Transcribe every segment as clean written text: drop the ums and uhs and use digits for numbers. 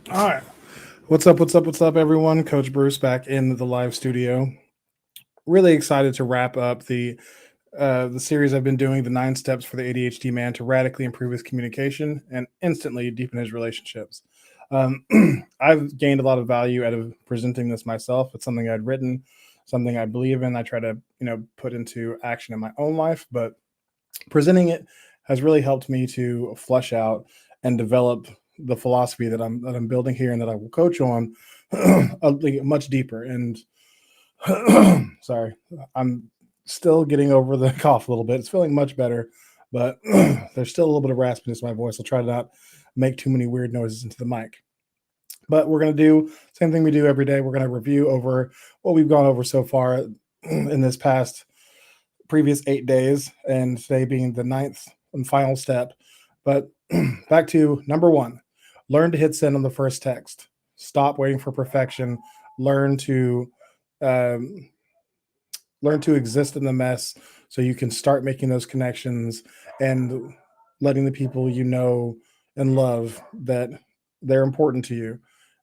All right. What's up? What's up? What's up, everyone? Coach Bruce back in the live studio. Really excited to wrap up the series I've been doing, the 9 steps for the ADHD man to radically improve his communication and instantly deepen his relationships. Um, I've gained a lot of value out of presenting this myself. It's something I'd written, something I believe in. I try to put into action in my own life, but presenting it has really helped me to flesh out and develop the philosophy that I'm building here and that I will coach on much deeper. And sorry, I'm still getting over the cough a little bit. It's feeling much better, but there's still a little bit of raspiness in my voice. I'll try to not make too many weird noises into the mic. But we're going to do same thing we do every day. We're going to review over what we've gone over so far in this past previous 8 days, and today being the ninth and final step. But back to number one: learn to hit send on the first text. Stop waiting for perfection. Learn to um, learn to exist in the mess so you can start making those connections and letting the people you know and love that they're important to you.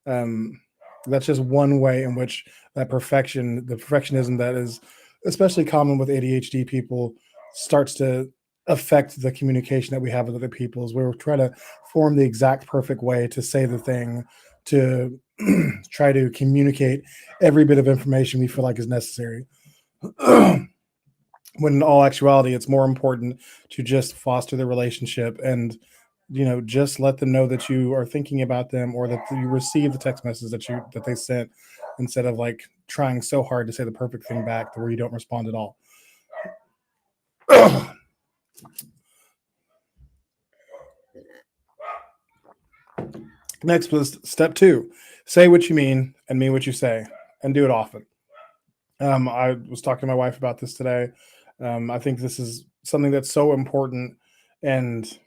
Um, that's just one way in which the perfectionism that is especially common with ADHD people, starts to affect the communication that we have with other people. Is where we try to form the exact perfect way to say the thing, to try to communicate every bit of information we feel like is necessary. When in all actuality, it's more important to just foster the relationship and just let them know that you are thinking about them, or that you receive the text message that they sent, instead of like trying so hard to say the perfect thing back to where you don't respond at all. Next was step two: say what you mean and mean what you say, and do it often. I was talking to my wife about this today. I think this is something that's so important, and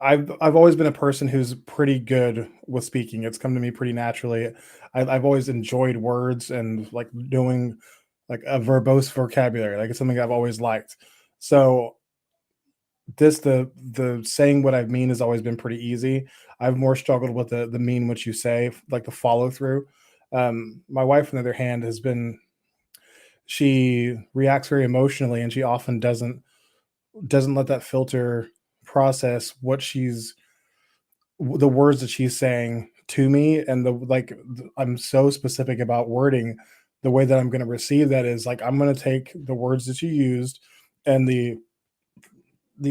I've always been a person who's pretty good with speaking. It's come to me pretty naturally. I've always enjoyed words and like doing like a verbose vocabulary. Like it's something I've always liked. So the saying what I mean has always been pretty easy. I've more struggled with the mean what you say, like the follow through. My wife, on the other hand, has been she reacts very emotionally, and she often doesn't let that filter process what she's the words that she's saying to me, and I'm so specific about wording. The way that I'm going to receive that is like I'm going to take the words that you used and the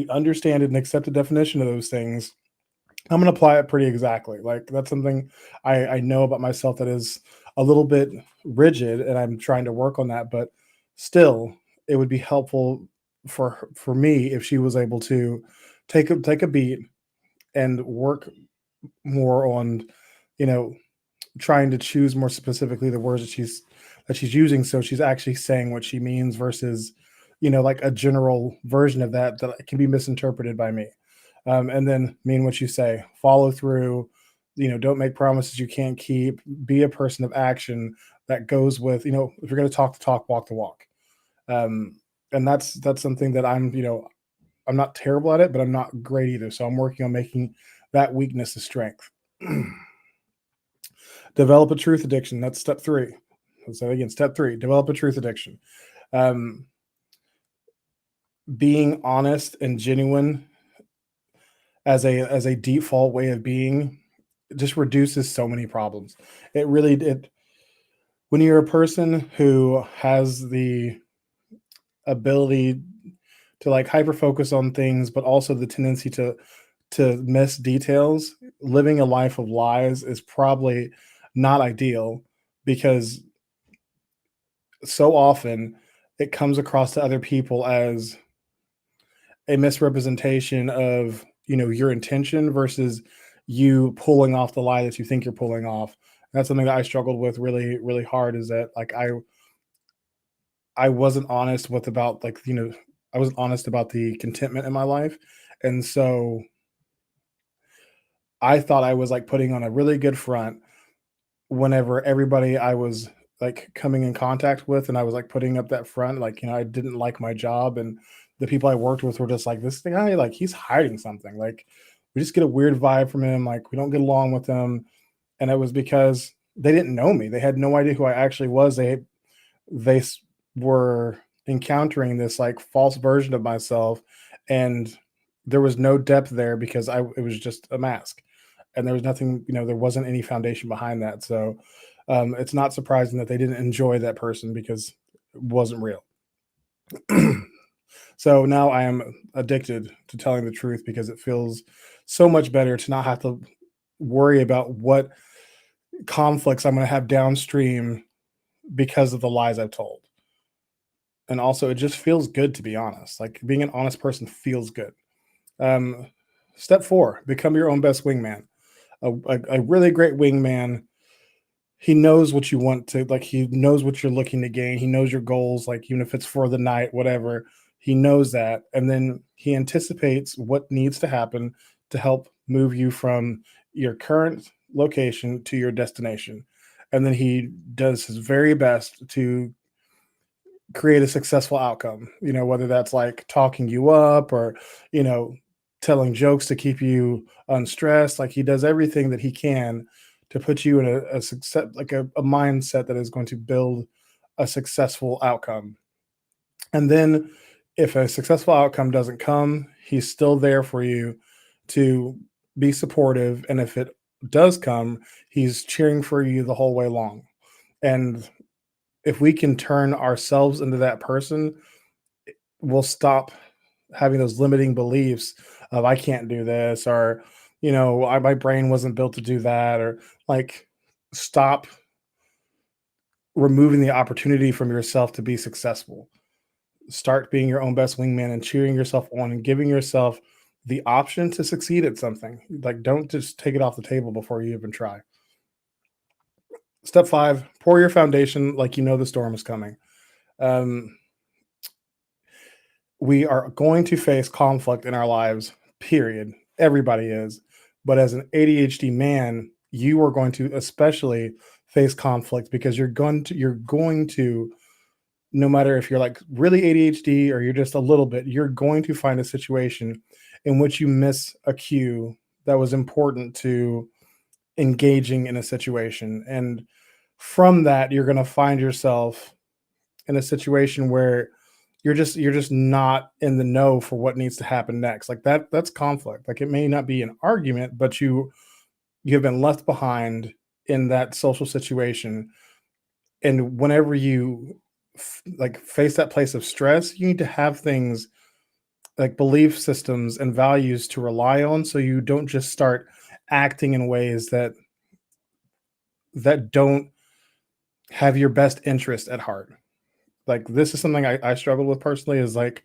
understood and accepted definition of those things. I'm going to apply it pretty exactly. Like that's something I know about myself that is a little bit rigid, and I'm trying to work on that. But still, it would be helpful for me if she was able to take a beat and work more on, you know, trying to choose more specifically the words that she's using, so she's actually saying what she means versus, like a general version of that can be misinterpreted by me. And then mean what you say, follow through. Don't make promises you can't keep. Be a person of action that goes with, if you're going to talk the talk, walk the walk. And that's something that I'm not terrible at it, but I'm not great either. So I'm working on making that weakness a strength. Develop a truth addiction. That's step three. So again, step three: develop a truth addiction. Um, being honest and genuine as a default way of being just reduces so many problems. It really did. When you're a person who has the ability to like hyper focus on things, but also the tendency to miss details, living a life of lies is probably not ideal, because so often it comes across to other people as a misrepresentation of, your intention versus you pulling off the lie that you think you're pulling off. That's something that I struggled with really, really hard, is that like I wasn't honest with about like, I wasn't honest about the contentment in my life. And so I thought I was like putting on a really good front whenever everybody I was like coming in contact with, and I was like putting up that front, like, I didn't like my job, and the people I worked with were just like, this guy, like, he's hiding something. Like, we just get a weird vibe from him. Like, we don't get along with him. And it was because they didn't know me. They had no idea who I actually was. They were encountering this like false version of myself, and there was no depth there because I it was just a mask, and there was nothing, there wasn't any foundation behind that. So it's not surprising that they didn't enjoy that person because it wasn't real. So now I am addicted to telling the truth because it feels so much better to not have to worry about what conflicts I'm going to have downstream because of the lies I've told. And also, it just feels good to be honest. Like, being an honest person feels good. Um, Step four: become your own best wingman. A really great wingman, he knows what you want to, like, he knows what you're looking to gain. He knows your goals, like, even if it's for the night, whatever. He knows that, and then he anticipates what needs to happen to help move you from your current location to your destination. And then he does his very best to create a successful outcome, whether that's like talking you up or, you know, telling jokes to keep you unstressed. Like, he does everything that he can to put you in a success, like a mindset that is going to build a successful outcome. And then if a successful outcome doesn't come, he's still there for you to be supportive. And if it does come, he's cheering for you the whole way long. And if we can turn ourselves into that person, we'll stop having those limiting beliefs of I can't do this, or my brain wasn't built to do that, or like, stop removing the opportunity from yourself to be successful. Start being your own best wingman and cheering yourself on and giving yourself the option to succeed at something. Like, don't just take it off the table before you even try. Step five: pour your foundation like you know the storm is coming. um, we are going to face conflict in our lives, period. Everybody is. But as an ADHD man, you are going to especially face conflict because you're going to, no matter if you're like really ADHD or you're just a little bit, you're going to find a situation in which you miss a cue that was important to engaging in a situation. And from that, you're going to find yourself in a situation where you're just not in the know for what needs to happen next. Like, that's conflict. Like, it may not be an argument, but you have been left behind in that social situation. And whenever you like face that place of stress, you need to have things like belief systems and values to rely on, so you don't just start acting in ways that don't have your best interest at heart. Like, this is something I struggled with personally, is like,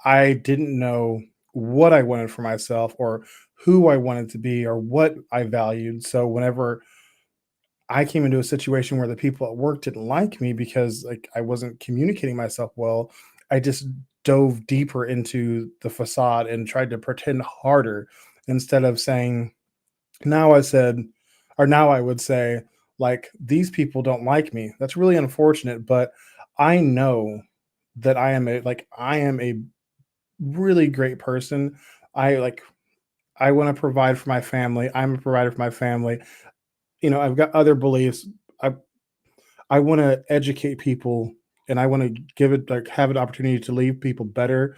I didn't know what I wanted for myself, or who I wanted to be, or what I valued. So whenever I came into a situation where the people at work didn't like me because like I wasn't communicating myself well, I just dove deeper into the facade and tried to pretend harder, instead of saying, now I said, or now I would say, like, these people don't like me. That's really unfortunate, but I know that I am a really great person. I like I want to provide for my family. I'm a provider for my family. I've got other beliefs. I I want to educate people, and I want to give it like have an opportunity to leave people better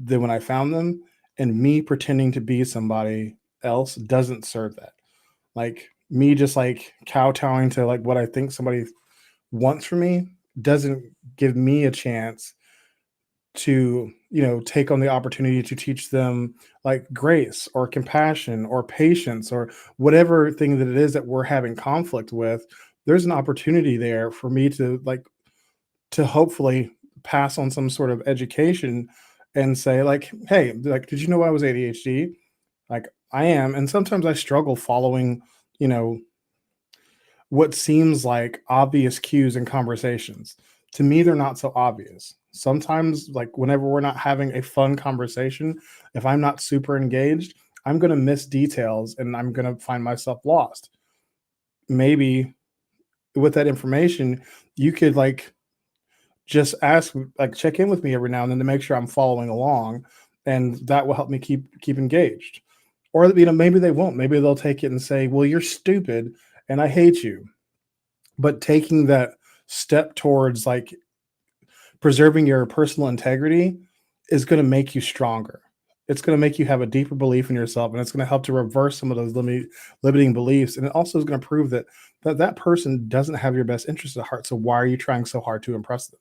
than when I found them. And me pretending to be somebody else doesn't serve that. Like, me just like kowtowing to like what I think somebody wants from me doesn't give me a chance to, take on the opportunity to teach them like grace or compassion or patience or whatever thing that it is that we're having conflict with. There's an opportunity there for me to like to hopefully pass on some sort of education and say like, hey, like, did you know I was ADHD? Like, I am, and sometimes I struggle following, you know, what seems like obvious cues in conversations. To me, they're not so obvious. Sometimes, like whenever we're not having a fun conversation, if I'm not super engaged, I'm going to miss details and I'm going to find myself lost. Maybe with that information, you could like just ask, like check in with me every now and then to make sure I'm following along, and that will help me keep engaged. Or maybe they won't. Maybe they'll take it and say, "Well, you're stupid and I hate you." But taking that step towards like preserving your personal integrity is going to make you stronger. It's going to make you have a deeper belief in yourself, and it's going to help to reverse some of those limiting beliefs. And it also is going to prove that person doesn't have your best interest at heart. So why are you trying so hard to impress them?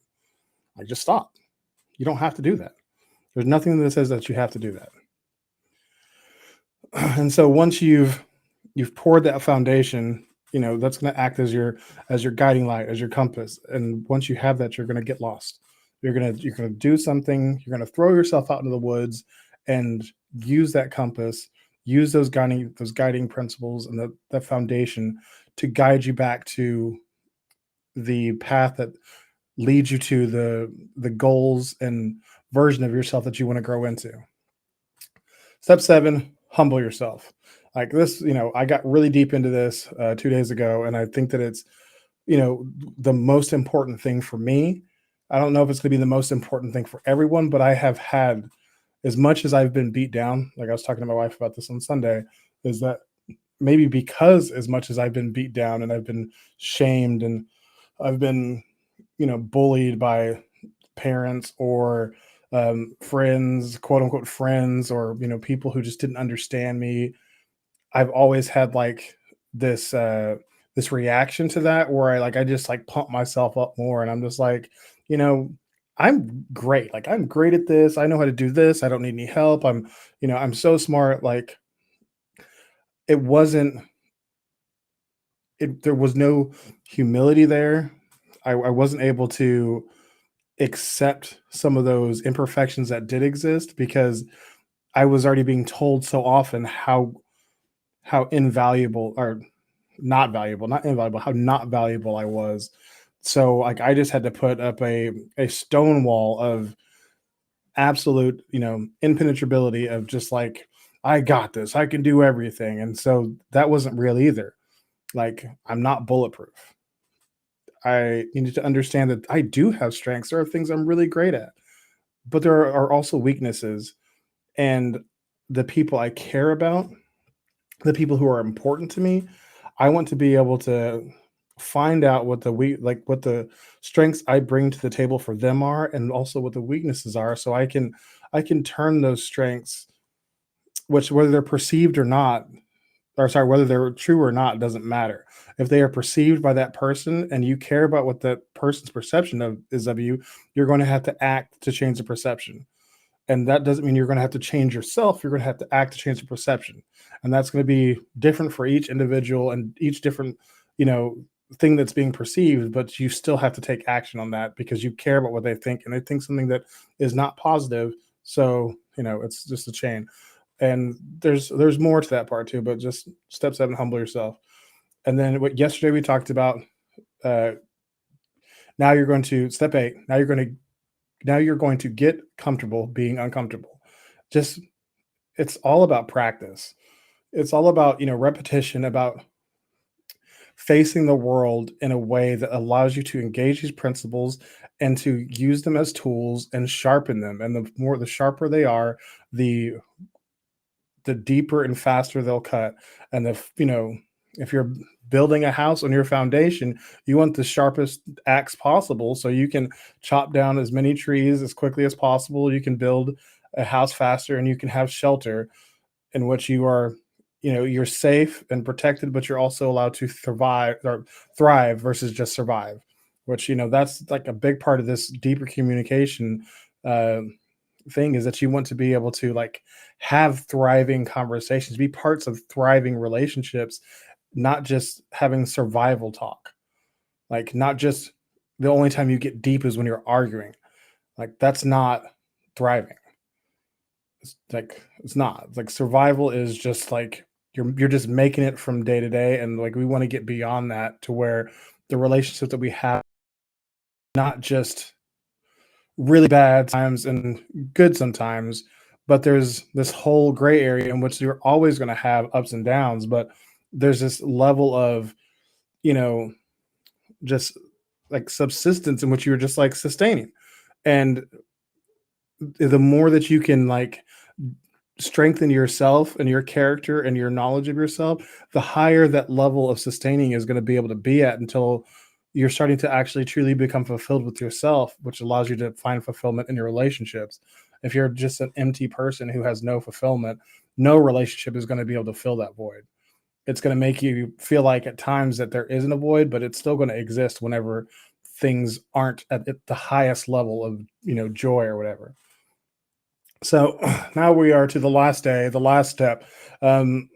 Like, just stop. You don't have to do that. There's nothing that says that you have to do that. And so once you've poured that foundation, that's going to act as your guiding light, as your compass. And once you have that, you're going to get lost. You're going to do something. You're going to throw yourself out into the woods and use that compass, use those guiding principles and that foundation to guide you back to the path that leads you to the goals and version of yourself that you want to grow into. Step 7, humble yourself. Like this, I got really deep into this 2 days ago, and I think that it's, the most important thing for me. I don't know if it's going to be the most important thing for everyone, but I have had, as much as I've been beat down, like I was talking to my wife about this on Sunday, is that maybe because as much as I've been beat down and I've been shamed and I've been, bullied by parents or friends, quote unquote friends, or people who just didn't understand me. I've always had like this reaction to that where I just like pump myself up more, and I'm just like, you know, I'm great. Like I'm great at this. I know how to do this. I don't need any help. I'm so smart. Like it wasn't there was no humility there. I wasn't able to accept some of those imperfections that did exist because I was already being told so often how invaluable or not valuable, not invaluable, how not valuable I was. So like I just had to put up a stone wall of absolute, impenetrability of just like I got this, I can do everything. And so that wasn't real either. Like I'm not bulletproof. I needed to understand that I do have strengths. There are things I'm really great at, but there are also weaknesses. And the people I care about, the people who are important to me, I want to be able to find out what the strengths I bring to the table for them are, and also what the weaknesses are, so I can turn those strengths, which whether they're perceived or not, or sorry, whether they're true or not, doesn't matter. If they are perceived by that person and you care about what that person's perception of you, you're going to have to act to change the perception. And that doesn't mean you're going to have to change yourself. You're going to have to act to change the perception. And that's going to be different for each individual and each different, you know, thing that's being perceived, but you still have to take action on that because you care about what they think and they think something that is not positive. So, it's just a chain. And there's more to that part too, but just step 7, humble yourself. And then what yesterday we talked about, uh, now you're going to step 8. Now you're going to get comfortable being uncomfortable. Just it's all about practice. It's all about, repetition, about facing the world in a way that allows you to engage these principles and to use them as tools and sharpen them. And the sharper they are, the deeper and faster they'll cut. And if you're building a house on your foundation, you want the sharpest axe possible so you can chop down as many trees as quickly as possible. You can build a house faster and you can have shelter in which you are, you're safe and protected, but you're also allowed to thrive versus just survive, which, that's like a big part of this deeper communication uh, thing, is that you want to be able to like have thriving conversations, be parts of thriving relationships, not just having survival talk. Like not just the only time you get deep is when you're arguing. Like that's not thriving. It's not. It's like survival is just like you're just making it from day to day, and like we want to get beyond that to where the relationships that we have not just really bad times and good sometimes, but there's this whole gray area in which you're always going to have ups and downs, but there's this level of, you know, just like subsistence in which you're just like sustaining. And the more that you can like strengthen yourself and your character and your knowledge of yourself, the higher that level of sustaining is going to be able to be at until you're starting to actually truly become fulfilled with yourself, which allows you to find fulfillment in your relationships. If you're just an empty person who has no fulfillment, no relationship is going to be able to fill that void. It's going to make you feel like at times that there isn't a void, but it's still going to exist whenever things aren't at the highest level of, joy or whatever. So now we are to the last day, the last step. Um,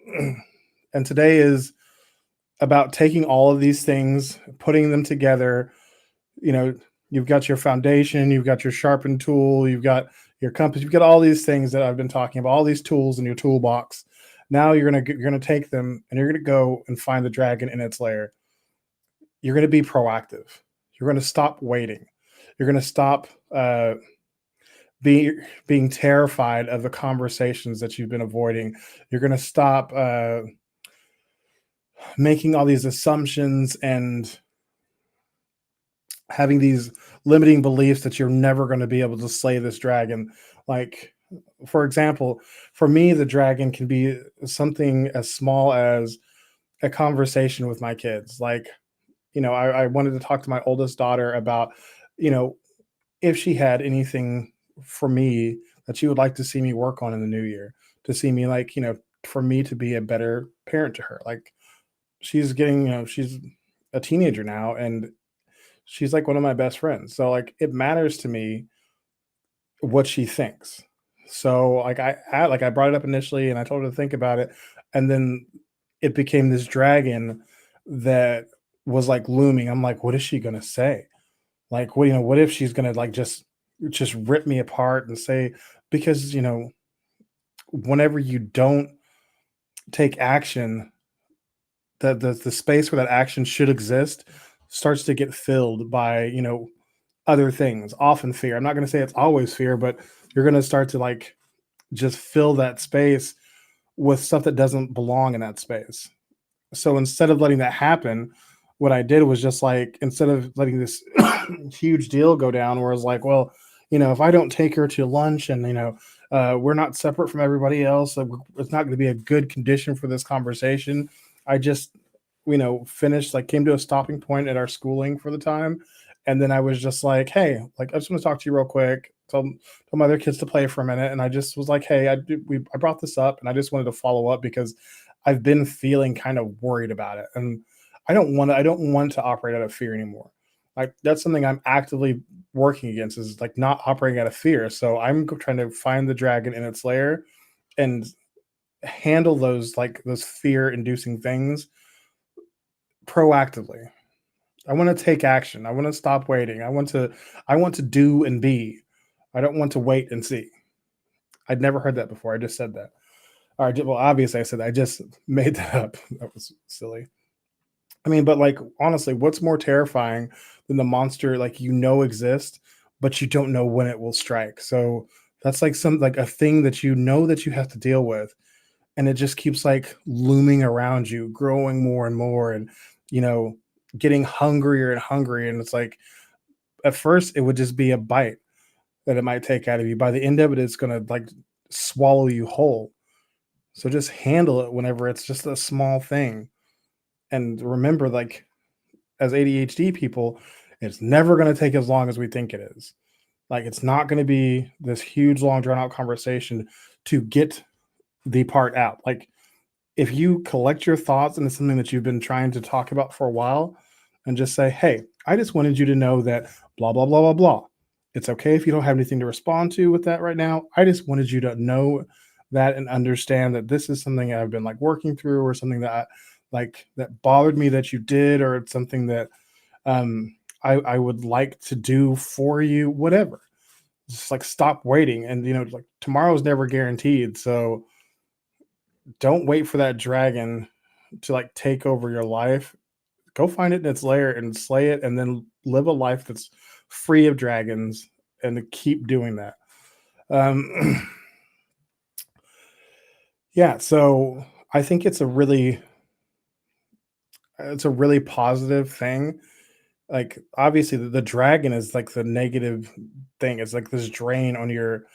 and today is about taking all of these things, putting them together. You know, you've got your foundation, you've got your sharpened tool, you've got your compass, you've got all these things that I've been talking about, all these tools in your toolbox. Now you're gonna take them and you're gonna go and find the dragon in its lair. You're gonna be proactive. You're gonna stop waiting. You're gonna stop being terrified of the conversations that you've been avoiding. You're going to stop making all these assumptions and having these limiting beliefs that you're never going to be able to slay this dragon. Like, for example, for me, the dragon can be something as small as a conversation with my kids. Like, I wanted to talk to my oldest daughter about, you know, if she had anything for me that she would like to see me work on in the new year, to see me like, for me to be a better parent to her. Like she's getting, she's a teenager now and she's like one of my best friends. So like it matters to me what she thinks. So like I brought it up initially and I told her to think about it. And then it became this dragon that was like looming. I'm like, what is she gonna say? Like, what if she's gonna like just rip me apart and say, because whenever you don't take action, the space where that action should exist starts to get filled by other things, often fear. I'm not going to say it's always fear, but you're going to start to like just fill that space with stuff that doesn't belong in that space. So instead of letting that happen, what I did was just like, instead of letting this huge deal go down where it's like, well, if I don't take her to lunch and, we're not separate from everybody else, like, it's not going to be a good condition for this conversation. I just, finished, like came to a stopping point at our schooling for the time. And then I was just like, hey, like, I just want to talk to you real quick. Told my other kids to play for a minute. And I just was like, hey, I brought this up and I just wanted to follow up because I've been feeling kind of worried about it. And I don't want to operate out of fear anymore. Like that's something I'm actively working against is like not operating out of fear. So I'm trying to find the dragon in its lair and handle those fear inducing things proactively. I want to take action. I want to stop waiting. I want to do and be. I don't want to wait and see. I'd never heard that before. I just said that. All right. Well, obviously I said that. I just made that up. That was silly. I mean, but like honestly, what's more terrifying than the monster like exists, but you don't know when it will strike? So that's like a thing that that you have to deal with, and it just keeps like looming around you, growing more and more, and you know, getting hungrier and hungrier. And it's like at first it would just be a bite that it might take out of you. By the end of it, it's gonna like swallow you whole. So just handle it whenever it's just a small thing. And remember, like as ADHD people, it's never going to take as long as we think it is. Like it's not going to be this huge, long, drawn out conversation to get the part out. Like if you collect your thoughts and it's something that you've been trying to talk about for a while and just say, hey, I just wanted you to know that blah, blah, blah, blah, blah. It's okay if you don't have anything to respond to with that right now. I just wanted you to know that and understand that this is something I've been like working through or something that that bothered me that you did, or it's something that I would like to do for you, whatever. just like stop waiting. And like tomorrow's never guaranteed. So don't wait for that dragon to like take over your life. Go find it in its lair and slay it, and then live a life that's free of dragons, and to keep doing that. Um, yeah, so I think it's a really positive thing. Like obviously the dragon is like the negative thing. It's like this drain on your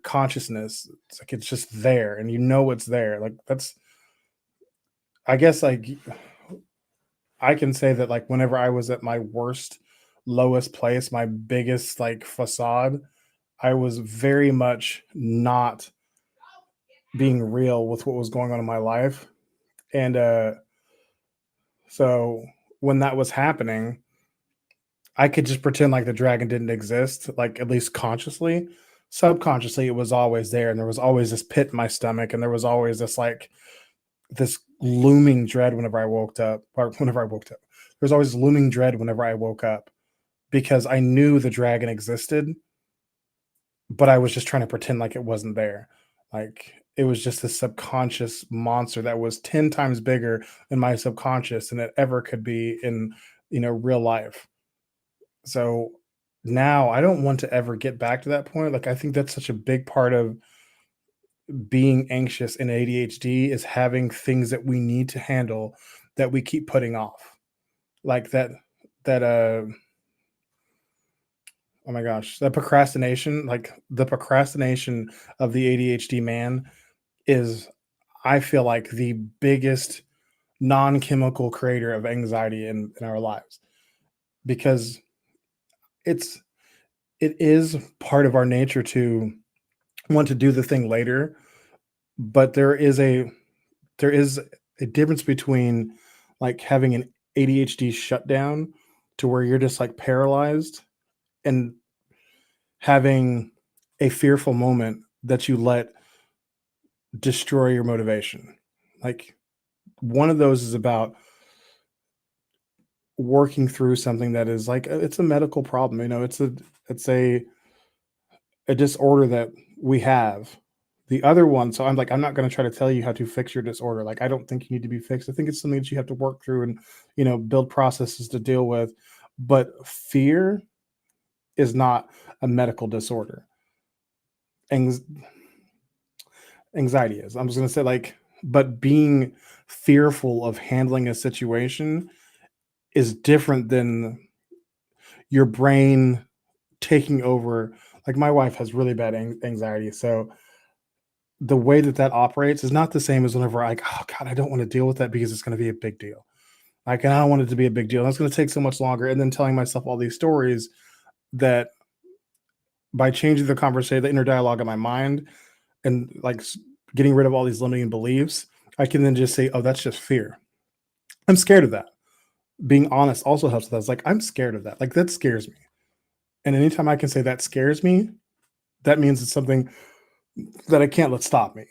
consciousness. It's like it's just there and it's there. Like that's I guess like I can say that like whenever I was at my worst, lowest place, my biggest like facade, I was very much not being real with what was going on in my life. And so when that was happening, I could just pretend like the dragon didn't exist, like at least consciously. Subconsciously, it was always there, and there was always this pit in my stomach, and there was always this looming dread whenever I woke up, or whenever I woke up. There was always looming dread whenever I woke up because I knew the dragon existed, but I was just trying to pretend like it wasn't there. Like it was just this subconscious monster that was 10 times bigger in my subconscious than it ever could be in, real life. So now I don't want to ever get back to that point. Like I think that's such a big part of being anxious and ADHD is having things that we need to handle that we keep putting off. Like that oh my gosh, that procrastination, like the procrastination of the ADHD man is, I feel like, the biggest non-chemical creator of anxiety in our lives, because it's it is part of our nature to want to do the thing later, but there is a difference between like having an ADHD shutdown to where you're just like paralyzed, and having a fearful moment that you let destroy your motivation. Like one of those is about working through something that is like it's a medical problem. It's a disorder that we have. The other one, so I'm not going to try to tell you how to fix your disorder. Like I don't think you need to be fixed. I think it's something that you have to work through and build processes to deal with. But fear is not a medical disorder. Anx- Anxiety is. I'm just going to say like, but being fearful of handling a situation is different than your brain taking over. Like my wife has really bad anxiety, so the way that operates is not the same as whenever like, oh god, I don't want to deal with that because it's going to be a big deal. Like, and I don't want it to be a big deal. That's going to take so much longer. And then telling myself all these stories that by changing the conversation, the inner dialogue in my mind, and like getting rid of all these limiting beliefs, I can then just say, oh, that's just fear. I'm scared of that. Being honest also helps with that. It's like, I'm scared of that. Like, that scares me. And anytime I can say that scares me, that means it's something that I can't let stop me.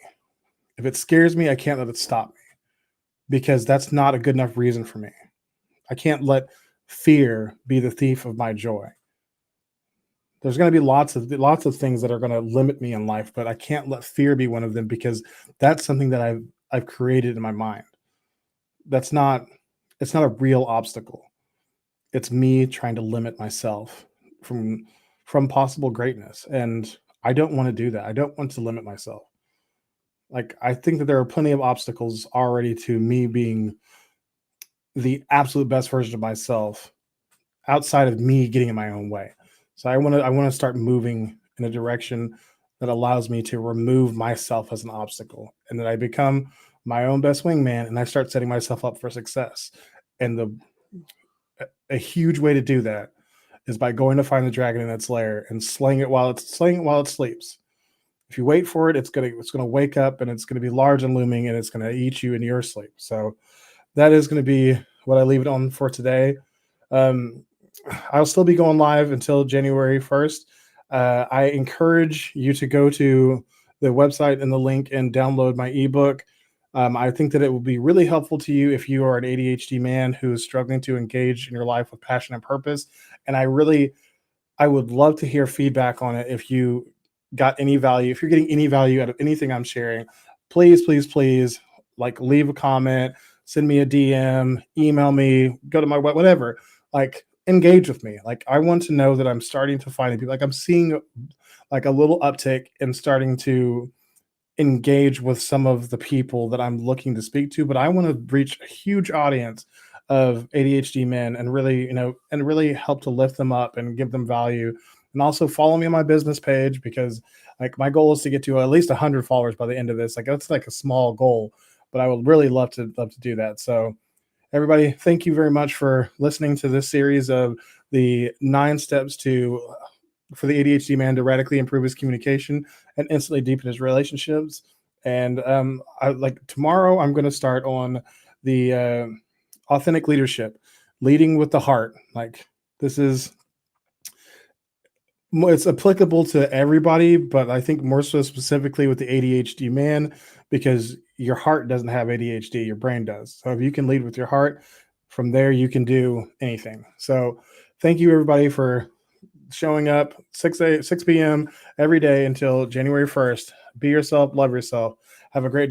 If it scares me, I can't let it stop me because that's not a good enough reason for me. I can't let fear be the thief of my joy. There's going to be lots of things that are going to limit me in life, but I can't let fear be one of them because that's something that I've created in my mind. That's not it's not a real obstacle. It's me trying to limit myself from from possible greatness, and I don't want to do that. I don't want to limit myself. Like I think that there are plenty of obstacles already to me being the absolute best version of myself outside of me getting in my own way. So I want to start moving in a direction that allows me to remove myself as an obstacle, and that I become my own best wingman, and I start setting myself up for success. And a huge way to do that is by going to find the dragon in its lair and slaying it while it sleeps. If you wait for it, it's gonna wake up, and it's gonna be large and looming, and it's gonna eat you in your sleep. So that is gonna be what I leave it on for today. Um, I'll still be going live until January 1st. I encourage you to go to the website and the link and download my ebook. I think that it will be really helpful to you if you are an ADHD man who is struggling to engage in your life with passion and purpose. And I really I would love to hear feedback on it. If you got any value, if you're getting any value out of anything I'm sharing, please, please, please, like, leave a comment, send me a DM, email me, go to my whatever. Like, engage with me. Like, I want to know that I'm starting to find people. Like, I'm seeing like a little uptick in starting to engage with some of the people that I'm looking to speak to, but I want to reach a huge audience of ADHD men and really, and really help to lift them up and give them value. And also follow me on my business page, because like my goal is to get to at least 100 followers by the end of this. Like, that's like a small goal, but I would really love to do that. So everybody, thank you very much for listening to this series of the 9 steps to for the ADHD man to radically improve his communication and instantly deepen his relationships. And I like tomorrow I'm going to start on the authentic leadership, leading with the heart. Like, this is, it's applicable to everybody, but I think more so specifically with the ADHD man, because your heart doesn't have ADHD, your brain does. So if you can lead with your heart, from there you can do anything. So thank you everybody for showing up 6 p.m. every day until January 1st. Be yourself, love yourself. Have a great day.